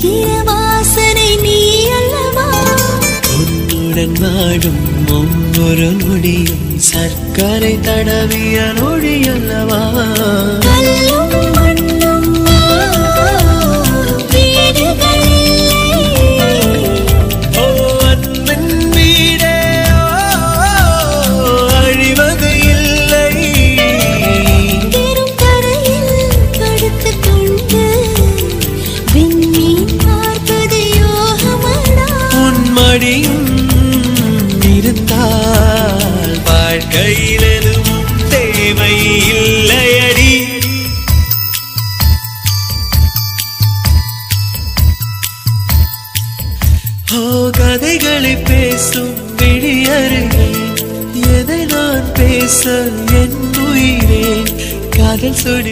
வருகிற வாசனை நீ அல்லவா உன்னுடன் வாடும் ஒவ்வொரு நொடியும் சர்க்கரை தடவிய நொடி அல்லவா கல்லும் மண்ணும் ஓ அன்பின் வீடே அழிவது இல்லை வெறும் தரையில் படுத்துக் கொண்டு விண்மீன் பார்ப்பது யோகமடா உன் மடியும் இருந்தால் வாழ்க்கையில் எதுவும் தேவை இல்லையடி ஓ கதைகளை பேசும் விழியருகே எதை நான் பேச என் உயிரே காதல் சொல்லி